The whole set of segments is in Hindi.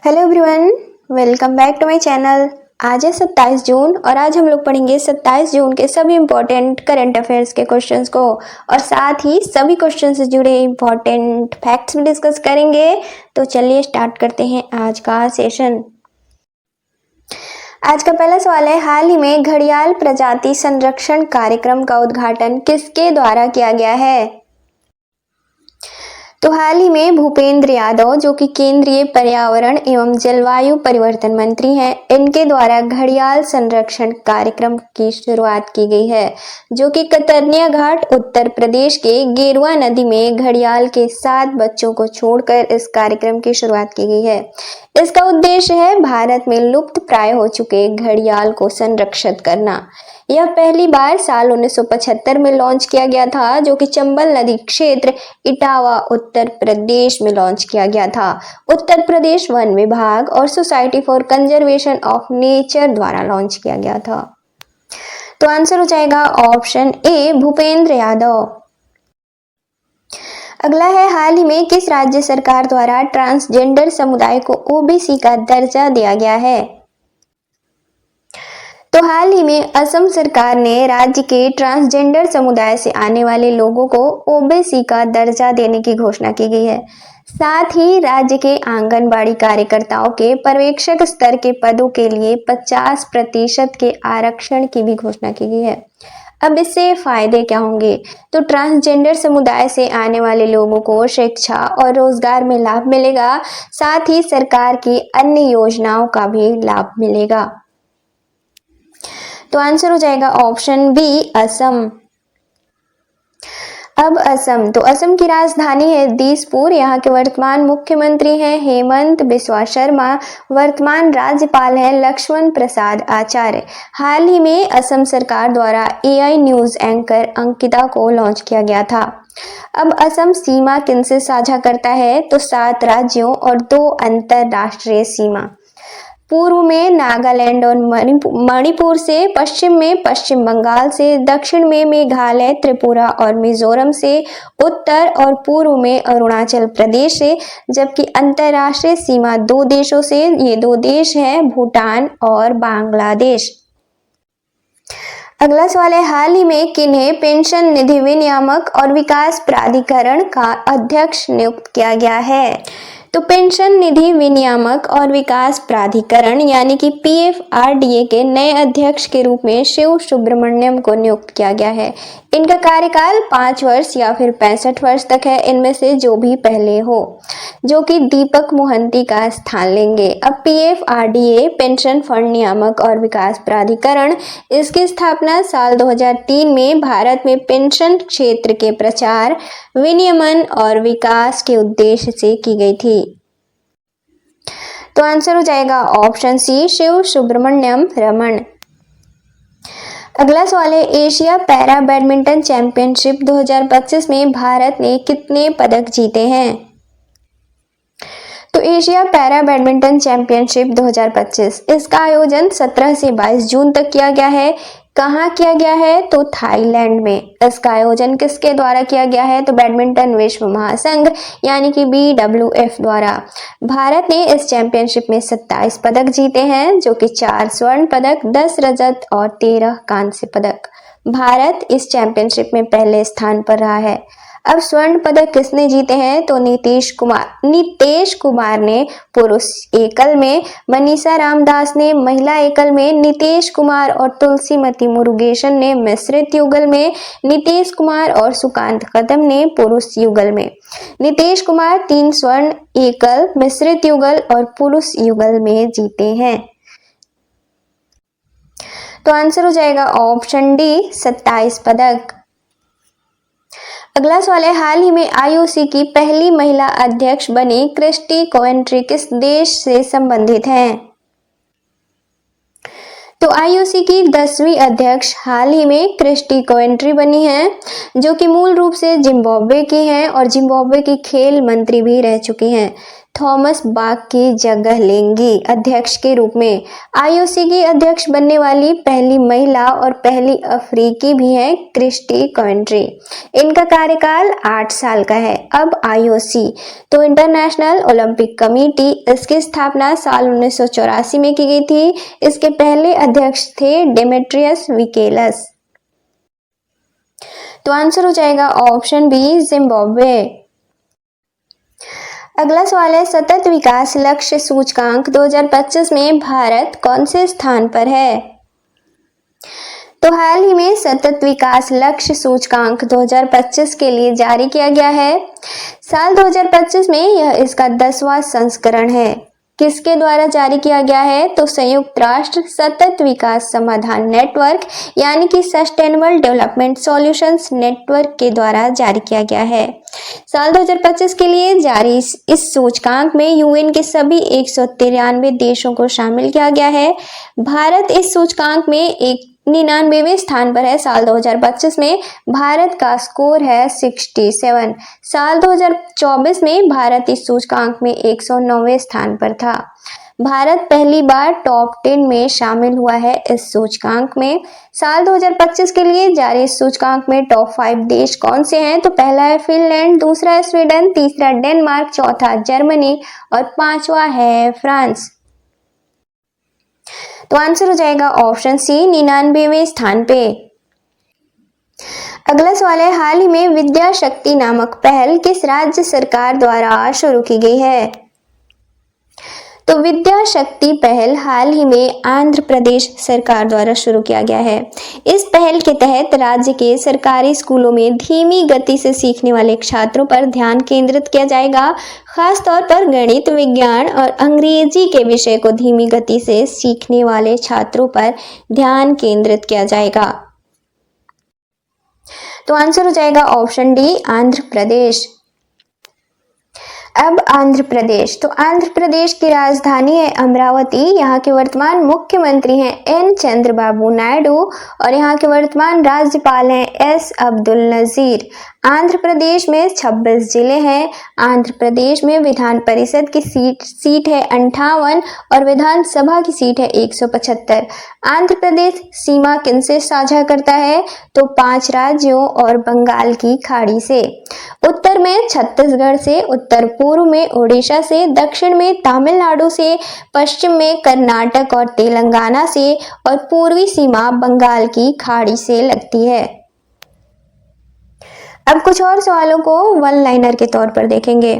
Hello everyone, welcome back to my channel. आज है 27 जून और आज हम लोग पढ़ेंगे 27 जून के सभी इम्पोर्टेंट करंट अफेयर्स के क्वेश्चंस को और साथ ही सभी क्वेश्चन से जुड़े इम्पोर्टेंट फैक्ट्स भी डिस्कस करेंगे। तो चलिए स्टार्ट करते हैं आज का सेशन। आज का पहला सवाल है, हाल ही में घड़ियाल प्रजाति संरक्षण कार्यक्रम का उद्घाटन किसके द्वारा किया गया है? तो हाल ही में भूपेंद्र यादव, जो कि केंद्रीय पर्यावरण एवं जलवायु परिवर्तन मंत्री हैं, इनके द्वारा घड़ियाल संरक्षण कार्यक्रम की शुरुआत की गई है, जो कि कतरनिया घाट उत्तर प्रदेश के गेरुआ नदी में घड़ियाल के 7 बच्चों को छोड़कर इस कार्यक्रम की शुरुआत की गई है। इसका उद्देश्य है भारत में लुप्त प्राय हो चुके घड़ियाल को संरक्षित करना। यह पहली बार साल 1975 में लॉन्च किया गया था, जो कि चंबल नदी क्षेत्र इटावा उत्तर प्रदेश में लॉन्च किया गया था। उत्तर प्रदेश वन विभाग और society for conservation of nature द्वारा लॉन्च किया गया था। तो आंसर हो जाएगा ऑप्शन ए, भूपेंद्र यादव। अगला है, हाल ही में किस राज्य सरकार द्वारा ट्रांसजेंडर समुदाय को ओबीसी का दर्जा दिया गया है? तो हाल ही में असम सरकार ने राज्य के ट्रांसजेंडर समुदाय से आने वाले लोगों को ओबीसी का दर्जा देने की घोषणा की गई है। साथ ही राज्य के आंगनबाड़ी कार्यकर्ताओं के पर्यवेक्षक स्तर के पदों के लिए 50% के आरक्षण की भी घोषणा की गई है। अब इससे फायदे क्या होंगे? तो ट्रांसजेंडर समुदाय से आने वाले लोगों को शिक्षा और रोजगार में लाभ मिलेगा, साथ ही सरकार की अन्य योजनाओं का भी लाभ मिलेगा। तो आंसर हो जाएगा ऑप्शन बी, असम। अब असम, तो असम की राजधानी है दिसपुर। यहाँ के वर्तमान मुख्यमंत्री हैं हेमंत बिस्वा शर्मा। वर्तमान राज्यपाल हैं लक्ष्मण प्रसाद आचार्य। हाल ही में असम सरकार द्वारा AI न्यूज एंकर अंकिता को लॉन्च किया गया था। अब असम सीमा किनसे साझा करता है? तो 7 राज्यों और 2 अंतरराष्ट्रीय सीमा। पूर्व में नागालैंड और मणिपुर से, पश्चिम में पश्चिम बंगाल से, दक्षिण में मेघालय, त्रिपुरा और मिजोरम से, उत्तर और पूर्व में अरुणाचल प्रदेश से, जबकि अंतर्राष्ट्रीय सीमा 2 देशों से। ये 2 देश हैं भूटान और बांग्लादेश। अगला सवाल है, हाल ही में किन्हें पेंशन निधि विनियामक और विकास प्राधिकरण का अध्यक्ष नियुक्त किया गया है? तो पेंशन निधि विनियामक और विकास प्राधिकरण यानी कि PFRDA के नए अध्यक्ष के रूप में शिव सुब्रमण्यम को नियुक्त किया गया है। इनका कार्यकाल 5 वर्ष या फिर 65 वर्ष तक है, इनमें से जो भी पहले हो, जो कि दीपक मोहंती का स्थान लेंगे। अब PFRDA पेंशन फंड नियामक और विकास प्राधिकरण, इसकी स्थापना साल 2003 में भारत में पेंशन क्षेत्र के प्रचार, विनियमन और विकास के उद्देश्य से की गई थी। तो आंसर हो जाएगा ऑप्शन सी, शिव सुब्रमण्यम रमन। अगला सवाल है, एशिया पैरा बैडमिंटन चैंपियनशिप 2025 में भारत ने कितने पदक जीते हैं? तो एशिया पैरा बैडमिंटन चैंपियनशिप 2025, इसका आयोजन 17 से 22 जून तक किया गया है। कहाँ किया गया है? तो थाईलैंड में। इसका आयोजन किसके द्वारा किया गया है? तो बैडमिंटन विश्व महासंघ यानी कि BWF द्वारा। भारत ने इस चैंपियनशिप में 27 पदक जीते हैं, जो कि 4 स्वर्ण पदक, 10 रजत और 13 कांस्य पदक। भारत इस चैंपियनशिप में पहले स्थान पर रहा है। अब स्वर्ण पदक किसने जीते हैं? तो नीतीश कुमार ने पुरुष एकल में, मनीषा रामदास ने महिला एकल में, नीतीश कुमार और तुलसीमती मुरुगेशन ने मिश्रित युगल में, नीतीश कुमार और सुकांत कदम ने पुरुष युगल में। नीतीश कुमार 3 स्वर्ण एकल, मिश्रित युगल और पुरुष युगल में जीते हैं। तो आंसर हो जाएगा ऑप्शन डी, 27 पदक। अगला सवाल है, हाल ही में IOC की पहली महिला अध्यक्ष बनी क्रिस्टी कोवेंट्री किस देश से संबंधित हैं? तो IOC की 10वीं अध्यक्ष हाल ही में क्रिस्टी कोवेंट्री बनी हैं, जो कि मूल रूप से जिम्बाब्वे की हैं और जिम्बाब्वे की खेल मंत्री भी रह चुकी हैं। थॉमस बाक की जगह लेंगी अध्यक्ष के रूप में। आईओसी की अध्यक्ष बनने वाली पहली महिला और पहली अफ्रीकी भी हैं क्रिस्टी कवेंट्री। इनका कार्यकाल 8 साल का है। अब आईओसी तो इंटरनेशनल ओलंपिक कमेटी, इसकी स्थापना साल 1984 में की गई थी। इसके पहले अध्यक्ष थे डेमेट्रियस विकेलस। तो आंसर हो जाएगा ऑप्शन बी जिम्बाब्वे। अगला सवाल है सतत विकास लक्ष्य सूचकांक 2025 में भारत कौन से स्थान पर है? तो हाल ही में सतत विकास लक्ष्य सूचकांक 2025 के लिए जारी किया गया है। साल 2025 में यह इसका 10वां संस्करण है। किसके द्वारा जारी किया गया है? तो संयुक्त राष्ट्र सतत विकास समाधान नेटवर्क यानी कि सस्टेनेबल डेवलपमेंट सॉल्यूशंस नेटवर्क के द्वारा जारी किया गया है। साल 2025 के लिए जारी इस सूचकांक में यूएन के सभी 193 देशों को शामिल किया गया है। भारत इस सूचकांक में 99वें स्थान पर है। साल 2025 में भारत का स्कोर है 67। साल 2024 में भारत इस सूचकांक में 109वें स्थान पर था। भारत पहली बार टॉप 10 में शामिल हुआ है इस सूचकांक में। साल 2025 के लिए जारी इस सूचकांक में टॉप 5 देश कौन से हैं? तो पहला है फिनलैंड, दूसरा है स्वीडन, तीसरा डेनमार्क, चौथा जर्मनी और 5वां है फ्रांस। तो आंसर हो जाएगा ऑप्शन सी 99वें स्थान पे। अगला सवाल है हाल ही में विद्या शक्ति नामक पहल किस राज्य सरकार द्वारा शुरू की गई है? तो विद्या शक्ति पहल हाल ही में आंध्र प्रदेश सरकार द्वारा शुरू किया गया है। इस पहल के तहत राज्य के सरकारी स्कूलों में धीमी गति से सीखने वाले छात्रों पर ध्यान केंद्रित किया जाएगा। खास तौर पर गणित, विज्ञान और अंग्रेजी के विषय को धीमी गति से सीखने वाले छात्रों पर ध्यान केंद्रित किया जाएगा। तो आंसर हो जाएगा ऑप्शन डी आंध्र प्रदेश। अब आंध्र प्रदेश, तो आंध्र प्रदेश की राजधानी है अमरावती। यहाँ के वर्तमान मुख्यमंत्री हैं एन चंद्रबाबू नायडू और यहाँ के वर्तमान राज्यपाल हैं एस अब्दुल नजीर। आंध्र प्रदेश में 26 जिले हैं। आंध्र प्रदेश में विधान परिषद की सीट है 58 और विधानसभा की सीट है 175। आंध्र प्रदेश सीमा किनसे साझा करता है? तो 5 राज्यों और बंगाल की खाड़ी से। उत्तर में छत्तीसगढ़ से, उत्तर पूर्व में उड़ीसा से, दक्षिण में तमिलनाडु से, पश्चिम में कर्नाटक और तेलंगाना से और पूर्वी सीमा बंगाल की खाड़ी से लगती है। अब कुछ और सवालों को वन लाइनर के तौर पर देखेंगे।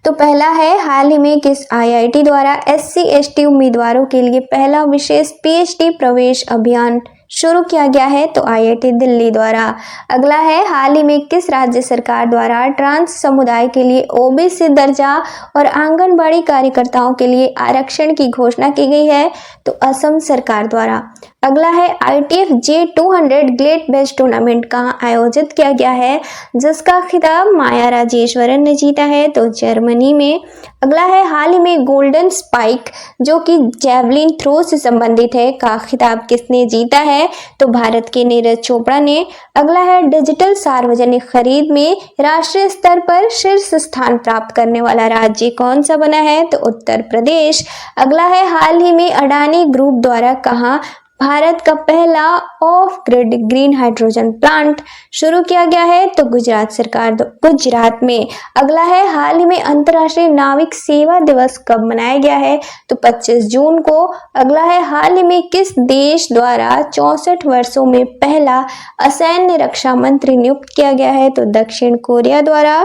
तो पहला है हाल ही में किस आईआईटी द्वारा SC/ST उम्मीदवारों के लिए पहला विशेष PhD प्रवेश अभियान शुरू किया गया है? तो IIT दिल्ली द्वारा। अगला है हाल ही में किस राज्य सरकार द्वारा ट्रांस समुदाय के लिए OBC दर्जा और आंगनबाड़ी कार्यकर्ताओं के लिए आरक्षण की घोषणा की गई है? तो असम सरकार द्वारा। अगला है ITF J200 Glade best tournament कहाँ आयोजित किया गया है, जिसका खिताब माया राजेश्वरन ने जीता है? तो जर्मनी में। अगला है हाल ही में गोल्डन स्पाइक जो कि जेवलिन थ्रो से संबंधित है का खिताब किसने जीता है? तो भारत के नीरज चोपड़ा ने। अगला है डिजिटल सार्वजनिक खरीद में राष्ट्रीय स्तर पर शीर्ष स्थान प्राप्त करने वाला राज्य कौन सा बना है? तो उत्तर प्रदेश। अगला है हाल ही में अडानी ग्रुप द्वारा कहाँ भारत का पहला of grid green hydrogen plant शुरू किया गया है? तो गुजरात में। अगला है हाल ही में अंतर्राष्ट्रीय नाविक सेवा दिवस कब मनाया गया है? तो 25 जून को। अगला है हाल ही में किस देश द्वारा 64 वर्षों में पहला असैन्य रक्षा मंत्री नियुक्त किया गया है? तो दक्षिण कोरिया द्वारा।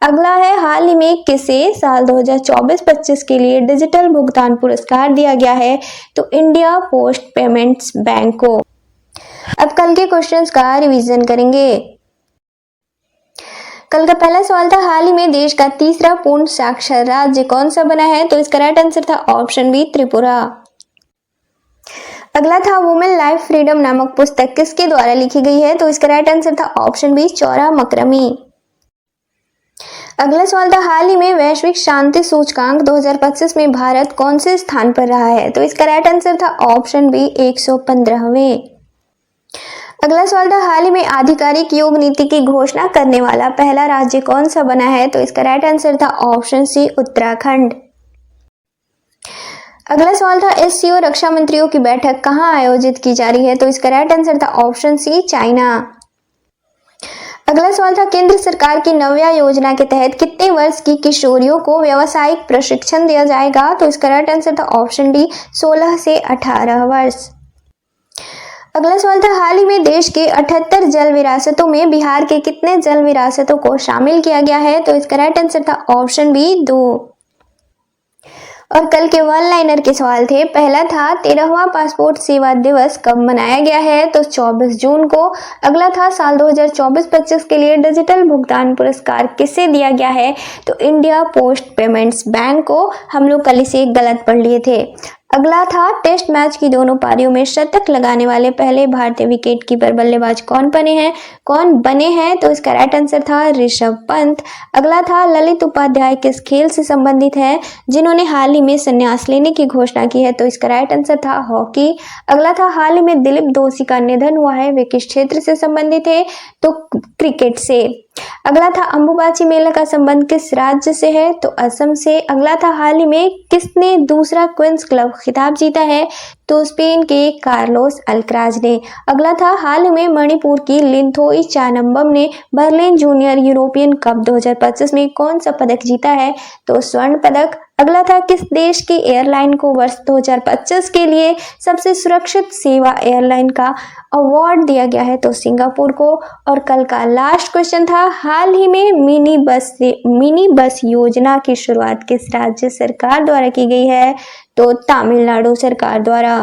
अगला है हाल ही में किसे साल 2024-25 के लिए डिजिटल भुगतान पुरस्कार दिया गया है? तो इंडिया पोस्ट पेमेंट बैंक को। अब कल के क्वेश्चंस का रिवीजन करेंगे। कल का पहला सवाल था हाल ही में देश का तीसरा पूर्ण साक्षर राज्य कौन सा बना है? तो इसका राइट आंसर था ऑप्शन बी त्रिपुरा। अगला था वुमेन लाइफ फ्रीडम नामक पुस्तक किसके द्वारा लिखी गई है? तो इसका राइट आंसर था ऑप्शन बी चौरा मकरमी। अगला सवाल था हाल ही में वैश्विक शांति सूचकांक 2025 में भारत कौन से स्थान पर रहा है? तो इसका राइट आंसर था ऑप्शन बी 115वें। अगला सवाल था हाल ही में आधिकारिक योग नीति की घोषणा करने वाला पहला राज्य कौन सा बना है? तो इसका राइट आंसर था ऑप्शन सी उत्तराखंड। अगला सवाल था एससीओ रक्षा मंत्रियों की बैठक कहाँ आयोजित की जा रही है, तो इसका राइट आंसर था ऑप्शन सी चाइना। अगला सवाल था केंद्र सरकार की नव्या योजना के तहत कितने वर्ष की किशोरियों को व्यावसायिक प्रशिक्षण दिया जाएगा, तो इसका राइट आंसर था ऑप्शन डी 16 से 18 वर्ष। अगला सवाल था हाल ही में देश के 78 जल विरासतों में बिहार के कितने जल विरासतों को शामिल किया गया है, तो इसका राइट आंसर था ऑप्शन बी 2। और कल के वन लाइनर के सवाल थे, पहला था 13वां पासपोर्ट सेवा दिवस कब मनाया गया है, तो 24 जून को। अगला था साल 2024-25 के लिए डिजिटल भुगतान पुरस्कार किसे दिया गया है, तो इंडिया पोस्ट पेमेंट्स बैंक को। हम लोग कल इसे गलत पढ़ लिए थे। अगला था टेस्ट मैच की दोनों पारियों में शतक लगाने वाले पहले भारतीय विकेट कीपर बल्लेबाज कौन बने हैं, तो इसका राइट आंसर था ऋषभ पंत। अगला था ललित उपाध्याय किस खेल से संबंधित है जिन्होंने हाल ही में संन्यास लेने की घोषणा की है, तो इसका राइट आंसर था हॉकी। अगला था हाल ही में दिलीप दोषी का निधन हुआ है, वे किस क्षेत्र से संबंधित है, तो क्रिकेट से। अगला था अंबुबाची मेला का संबंध किस राज्य से है, तो असम से। अगला था हाल ही में किसने दूसरा क्वींस क्लब खिताब जीता है, तो स्पेन के कार्लोस अल्कराज ने। अगला था हाल ही में मणिपुर की लिंथोई चानम्बम ने बर्लिन जूनियर यूरोपियन कप 2025 में कौन सा पदक जीता है, तो स्वर्ण पदक। अगला था किस देश की एयरलाइन को वर्ष 2025 के लिए सबसे सुरक्षित सेवा एयरलाइन का अवार्ड दिया गया है, तो सिंगापुर को। और कल का लास्ट क्वेश्चन था हाल ही में मिनी बस योजना की शुरुआत किस राज्य सरकार द्वारा की गई है, तो तमिलनाडु सरकार द्वारा।